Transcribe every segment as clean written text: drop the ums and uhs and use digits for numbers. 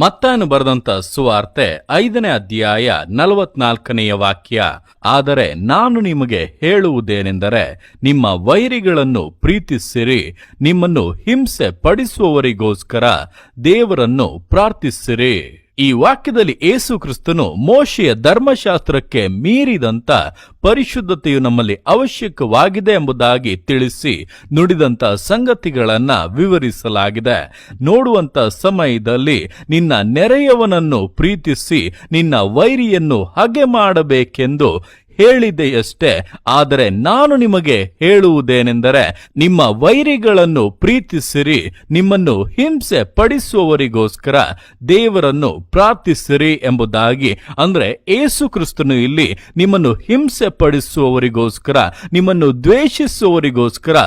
ಮತ್ತಾಯನು ಬರೆದಂತ ಸುವಾರ್ತೆ 5ನೇ ಅಧ್ಯಾಯ 44ನೇ ವಾಕ್ಯ. ಆದರೆ ನಾನು ನಿಮಗೆ ಹೇಳುವುದೇನೆಂದರೆ, ನಿಮ್ಮ ವೈರಿಗಳನ್ನು ಪ್ರೀತಿಸಿರಿ, ನಿಮ್ಮನ್ನು ಹಿಂಸೆ ಪಡಿಸುವವರಿಗೋಸ್ಕರ ದೇವರನ್ನು ಪ್ರಾರ್ಥಿಸಿರಿ. ಈ ವಾಕ್ಯದಲ್ಲಿ ಯೇಸು ಕ್ರಿಸ್ತನು ಮೋಶೆಯ ಧರ್ಮಶಾಸ್ತ್ರಕ್ಕೆ ಮೀರಿದಂತ ಪರಿಶುದ್ಧತೆಯು ನಮ್ಮಲ್ಲಿ ಅವಶ್ಯಕವಾಗಿದೆ ಎಂಬುದಾಗಿ ತಿಳಿಸಿ ನುಡಿದಂತ ಸಂಗತಿಗಳನ್ನ ವಿವರಿಸಲಾಗಿದೆ. ನೋಡುವಂತ ಸಮಯದಲ್ಲಿ ನಿನ್ನ ನೆರೆಯವನನ್ನು ಪ್ರೀತಿಸಿ ನಿನ್ನ ವೈರಿಯನ್ನು ಹಗೆ ಮಾಡಬೇಕೆಂದು ಹೇಳಿದೆಯಷ್ಟೇ. ಆದರೆ ನಾನು ನಿಮಗೆ ಹೇಳುವುದೇನೆಂದರೆ, ನಿಮ್ಮ ವೈರಿಗಳನ್ನು ಪ್ರೀತಿಸಿರಿ, ನಿಮ್ಮನ್ನು ಹಿಂಸೆ ಪಡಿಸುವವರಿಗೋಸ್ಕರ ದೇವರನ್ನು ಪ್ರಾರ್ಥಿಸಿರಿ ಎಂಬುದಾಗಿ. ಅಂದ್ರೆ ಯೇಸು ಕ್ರಿಸ್ತನು ಇಲ್ಲಿ ನಿಮ್ಮನ್ನು ಹಿಂಸೆ ಪಡಿಸುವವರಿಗೋಸ್ಕರ, ನಿಮ್ಮನ್ನು ದ್ವೇಷಿಸುವವರಿಗೋಸ್ಕರ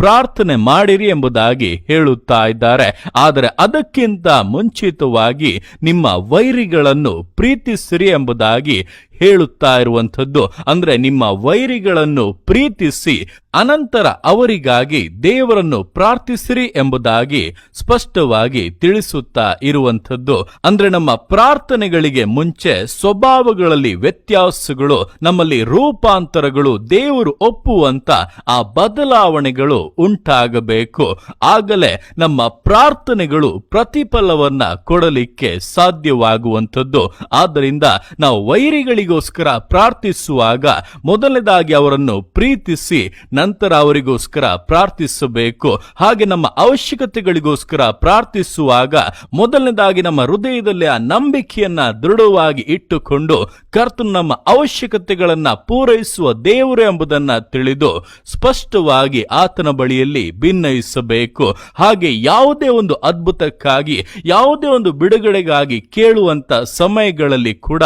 ಪ್ರಾರ್ಥನೆ ಮಾಡಿರಿ ಎಂಬುದಾಗಿ ಹೇಳುತ್ತಾ ಇದ್ದಾರೆ. ಆದರೆ ಅದಕ್ಕಿಂತ ಮುಂಚಿತವಾಗಿ ನಿಮ್ಮ ವೈರಿಗಳನ್ನು ಪ್ರೀತಿಸಿರಿ ಎಂಬುದಾಗಿ ಹೇಳುತ್ತಾ ಇರುವಂಥದ್ದು. ಅಂದ್ರೆ ನಿಮ್ಮ ವೈರಿಗಳನ್ನು ಪ್ರೀತಿಸಿ ಅನಂತರ ಅವರಿಗಾಗಿ ದೇವರನ್ನು ಪ್ರಾರ್ಥಿಸಿರಿ ಎಂಬುದಾಗಿ ಸ್ಪಷ್ಟವಾಗಿ ತಿಳಿಸುತ್ತಾ ಇರುವಂಥದ್ದು. ಅಂದ್ರೆ ನಮ್ಮ ಪ್ರಾರ್ಥನೆಗಳಿಗೆ ಮುಂಚೆ ಸ್ವಭಾವಗಳಲ್ಲಿ ವ್ಯತ್ಯಾಸಗಳು, ನಮ್ಮಲ್ಲಿ ರೂಪಾಂತರಗಳು, ದೇವರು ಒಪ್ಪುವಂತ ಆ ಬದಲಾವಣೆಗಳು ಉಂಟಾಗಬೇಕು. ಆಗಲೇ ನಮ್ಮ ಪ್ರಾರ್ಥನೆಗಳು ಪ್ರತಿಫಲವನ್ನ ಕೊಡಲಿಕ್ಕೆ ಸಾಧ್ಯವಾಗುವಂಥದ್ದು. ಆದ್ದರಿಂದ ನಾವು ವೈರಿಗಳಿಗೋಸ್ಕರ ಪ್ರಾರ್ಥಿಸುವಾಗ ಮೊದಲನೇದಾಗಿ ಅವರನ್ನು ಪ್ರೀತಿಸಿ ನಂತರ ಅವರಿಗೋಸ್ಕರ ಪ್ರಾರ್ಥಿಸಬೇಕು. ಹಾಗೆ ನಮ್ಮ ಅವಶ್ಯಕತೆಗಳಿಗೋಸ್ಕರ ಪ್ರಾರ್ಥಿಸುವಾಗ ಮೊದಲನೇದಾಗಿ ನಮ್ಮ ಹೃದಯದಲ್ಲಿ ಆ ನಂಬಿಕೆಯನ್ನ ದೃಢವಾಗಿ ಇಟ್ಟುಕೊಂಡು ಕರ್ತನು ನಮ್ಮ ಅವಶ್ಯಕತೆಗಳನ್ನ ಪೂರೈಸುವ ದೇವರು ಎಂಬುದನ್ನ ತಿಳಿದು ಸ್ಪಷ್ಟವಾಗಿ ಆತನ ಬಳಿಯಲ್ಲಿ ಭಿನ್ನಯಿಸಬೇಕು. ಹಾಗೆ ಯಾವುದೇ ಒಂದು ಅದ್ಭುತಕ್ಕಾಗಿ, ಯಾವುದೇ ಒಂದು ಬಿಡುಗಡೆಗಾಗಿ ಕೇಳುವಂತ ಸಮಯಗಳಲ್ಲಿ ಕೂಡ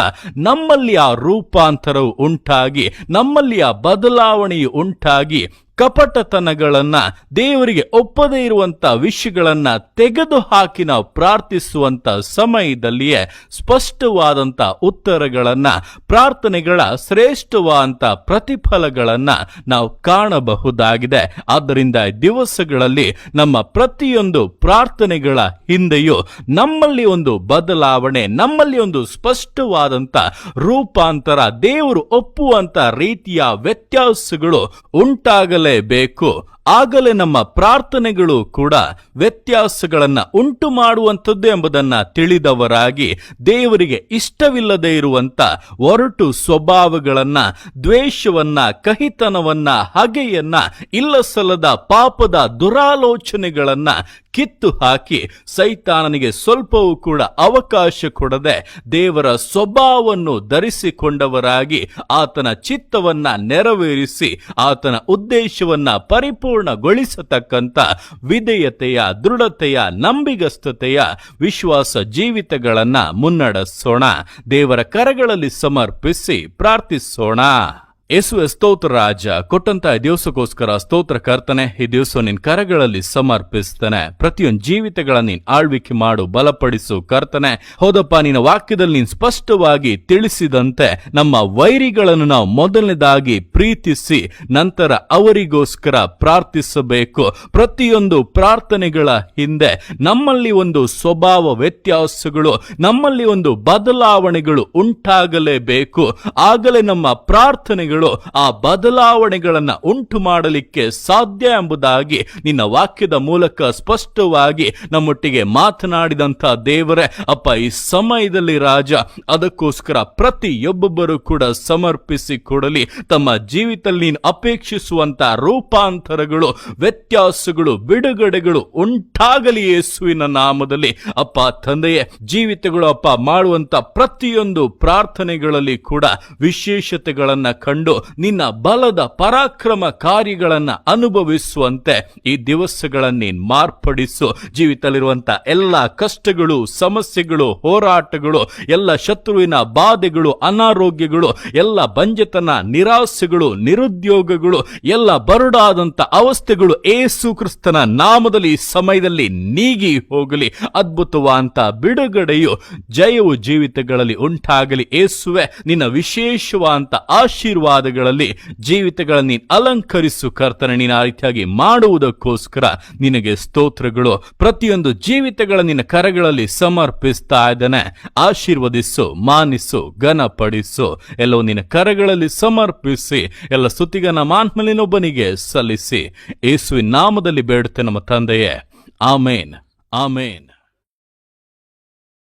ನಮ್ಮಲ್ಲಿ ಆ ರೂಪಾಂತರವು ಉಂಟಾಗಿ, ನಮ್ಮಲ್ಲಿ ಆ ಬದಲಾವಣೆಯು ಉಂಟಾಗಿ, ಕಪಟತನಗಳನ್ನ, ದೇವರಿಗೆ ಒಪ್ಪದೇ ಇರುವಂತ ವಿಷಯಗಳನ್ನ ತೆಗೆದು ಹಾಕಿ ನಾವು ಪ್ರಾರ್ಥಿಸುವಂತ ಸಮಯದಲ್ಲಿಯೇ ಸ್ಪಷ್ಟವಾದಂತ ಉತ್ತರಗಳನ್ನ, ಪ್ರಾರ್ಥನೆಗಳ ಶ್ರೇಷ್ಠವಾದಂತ ಪ್ರತಿಫಲಗಳನ್ನ ನಾವು ಕಾಣಬಹುದಾಗಿದೆ. ಆದ್ದರಿಂದ ದಿವಸಗಳಲ್ಲಿ ನಮ್ಮ ಪ್ರತಿಯೊಂದು ಪ್ರಾರ್ಥನೆಗಳ ಹಿಂದೆಯೂ ನಮ್ಮಲ್ಲಿ ಒಂದು ಬದಲಾವಣೆ, ನಮ್ಮಲ್ಲಿ ಒಂದು ಸ್ಪಷ್ಟವಾದಂತ ರೂಪಾಂತರ, ದೇವರು ಒಪ್ಪುವಂತ ರೀತಿಯ ವ್ಯತ್ಯಾಸಗಳು ಉಂಟಾಗಲೇಬೇಕು. ಆಗಲೇ ನಮ್ಮ ಪ್ರಾರ್ಥನೆಗಳು ಕೂಡ ವ್ಯತ್ಯಾಸಗಳನ್ನ ಉಂಟು ಮಾಡುವಂಥದ್ದು ಎಂಬುದನ್ನ ತಿಳಿದವರಾಗಿ, ದೇವರಿಗೆ ಇಷ್ಟವಿಲ್ಲದೆ ಇರುವಂತ ಒರಟು ಸ್ವಭಾವಗಳನ್ನ, ದ್ವೇಷವನ್ನ, ಕಹಿತನವನ್ನ, ಹಗೆಯನ್ನ, ಇಲ್ಲಸಲ್ಲದ ಪಾಪದ ದುರಾಲೋಚನೆಗಳನ್ನ ಕಿತ್ತು ಹಾಕಿ ಸೈತಾನನಿಗೆ ಸ್ವಲ್ಪವೂ ಕೂಡ ಅವಕಾಶ ಕೊಡದೆ ದೇವರ ಸ್ವಭಾವವನ್ನು ಧರಿಸಿಕೊಂಡವರಾಗಿ ಆತನ ಚಿತ್ತವನ್ನ ನೆರವೇರಿಸಿ ಆತನ ಉದ್ದೇಶವನ್ನ ಪರಿಪೂರ್ಣಗೊಳಿಸತಕ್ಕಂತ ವಿಧೇಯತೆಯ, ದೃಢತೆಯ, ನಂಬಿಗಸ್ತತೆಯ ವಿಶ್ವಾಸ ಜೀವಿತಗಳನ್ನ ಮುನ್ನಡೆಸೋಣ. ದೇವರ ಕರಗಳಲ್ಲಿ ಸಮರ್ಪಿಸಿ ಪ್ರಾರ್ಥಿಸೋಣ. ಯೇಸುವೆ ಸ್ತೋತ್ರ ರಾಜ, ಕೊಟ್ಟಂತ ದಿವಸಕ್ಕೋಸ್ಕರ ಸ್ತೋತ್ರ ಕರ್ತನೆ. ಈ ದಿವಸ ನಿನ್ ಕರಗಳಲ್ಲಿ ಸಮರ್ಪಿಸ್ತೇನೆ. ಪ್ರತಿಯೊಂದು ಜೀವಿತಗಳ ನೀನ್ ಆಳ್ವಿಕೆ ಮಾಡು, ಬಲಪಡಿಸು ಕರ್ತನೆ. ಹೌದಪ್ಪ, ನಿನ್ನ ವಾಕ್ಯದಲ್ಲಿ ನೀನ್ ಸ್ಪಷ್ಟವಾಗಿ ತಿಳಿಸಿದಂತೆ ನಮ್ಮ ವೈರಿಗಳನ್ನು ನಾವು ಮೊದಲನೇದಾಗಿ ಪ್ರೀತಿಸಿ ನಂತರ ಅವರಿಗೋಸ್ಕರ ಪ್ರಾರ್ಥಿಸಬೇಕು. ಪ್ರತಿಯೊಂದು ಪ್ರಾರ್ಥನೆಗಳ ಹಿಂದೆ ನಮ್ಮಲ್ಲಿ ಒಂದು ಸ್ವಭಾವ ವ್ಯತ್ಯಾಸಗಳು, ನಮ್ಮಲ್ಲಿ ಒಂದು ಬದಲಾವಣೆಗಳು ಉಂಟಾಗಲೇಬೇಕು. ಆಗಲೇ ನಮ್ಮ ಪ್ರಾರ್ಥನೆಗಳು ಆ ಬದಲಾವಣೆಗಳನ್ನ ಉಂಟು ಮಾಡಲಿಕ್ಕೆ ಸಾಧ್ಯ ಎಂಬುದಾಗಿ ನಿನ್ನ ವಾಕ್ಯದ ಮೂಲಕ ಸ್ಪಷ್ಟವಾಗಿ ನಮ್ಮೊಟ್ಟಿಗೆ ಮಾತನಾಡಿದಂತ ದೇವರೇ, ಅಪ್ಪ, ಈ ಸಮಯದಲ್ಲಿ ರಾಜ ಅದಕ್ಕೋಸ್ಕರ ಪ್ರತಿಯೊಬ್ಬೊಬ್ಬರು ಕೂಡ ಸಮರ್ಪಿಸಿ ಕೊಡಲಿ. ತಮ್ಮ ಜೀವಿತದಲ್ಲಿ ನೀನು ಅಪೇಕ್ಷಿಸುವಂತ ರೂಪಾಂತರಗಳು, ವ್ಯತ್ಯಾಸಗಳು, ಬಿಡುಗಡೆಗಳು ಉಂಟಾಗಲಿ ಯೇಸುವಿನ ನಾಮದಲ್ಲಿ. ಅಪ್ಪ ತಂದೆಯೇ, ಜೀವಿತಗಳು ಅಪ್ಪ ಮಾಡುವಂತ ಪ್ರತಿಯೊಂದು ಪ್ರಾರ್ಥನೆಗಳಲ್ಲಿ ಕೂಡ ವಿಶೇಷತೆಗಳನ್ನ ಕಂಡು ನಿನ್ನ ಬಲದ ಪರಾಕ್ರಮ ಕಾರ್ಯಗಳನ್ನ ಅನುಭವಿಸುವಂತೆ ಈ ದಿವಸಗಳನ್ನ ನೀನ್ ಮಾರ್ಪಡಿಸು. ಜೀವಿತದಲ್ಲಿರುವಂತ ಎಲ್ಲ ಕಷ್ಟಗಳು, ಸಮಸ್ಯೆಗಳು, ಹೋರಾಟಗಳು, ಎಲ್ಲ ಶತ್ರುವಿನ ಬಾಧೆಗಳು, ಅನಾರೋಗ್ಯಗಳು, ಎಲ್ಲ ಬಂಜತನ, ನಿರಾಸೆಗಳು, ನಿರುದ್ಯೋಗಗಳು, ಎಲ್ಲ ಬರುಡಾದಂತ ಅವಸ್ಥೆಗಳು ಯೇಸು ಕ್ರಿಸ್ತನ ನಾಮದಲ್ಲಿ ಈ ಸಮಯದಲ್ಲಿ ನೀಗಿ ಹೋಗಲಿ. ಅದ್ಭುತವಾದಂತ ಬಿಡುಗಡೆಯು, ಜಯವು ಜೀವಿತಗಳಲ್ಲಿ ಉಂಟಾಗಲಿ. ಯೇಸುವೆ, ನಿನ್ನ ವಿಶೇಷವಾದಂತ ಆಶೀರ್ವಾದ ಆಶೀರ್ವಾದಗಳಲ್ಲಿ ಜೀವಿತಗಳನ್ನು ನೀನು ಅಲಂಕರಿಸು ಕರ್ತನೆ. ನೀನು ಆ ರೀತಿಯಾಗಿ ಮಾಡುವುದಕ್ಕೋಸ್ಕರ ನಿನಗೆ ಸ್ತೋತ್ರಗಳು. ಪ್ರತಿಯೊಂದು ಜೀವಿತಗಳ ನಿನ್ನ ಕರಗಳಲ್ಲಿ ಸಮರ್ಪಿಸ್ತಾ ಇದ್ದಾನೆ. ಆಶೀರ್ವದಿಸು, ಮಾನಿಸು, ಘನಪಡಿಸು. ಎಲ್ಲವೂ ನಿನ್ನ ಕರಗಳಲ್ಲಿ ಸಮರ್ಪಿಸಿ ಎಲ್ಲ ಸ್ತುತಿಗನ ಮಾನ್ಮಲಿನೊಬ್ಬನಿಗೆ ಸಲ್ಲಿಸಿ ಯೇಸುವಿನ ನಾಮದಲ್ಲಿ ಬೇಡುತ್ತೆ ನಮ್ಮ ತಂದೆಯೇ. ಆಮೇನ್, ಆಮೇನ್.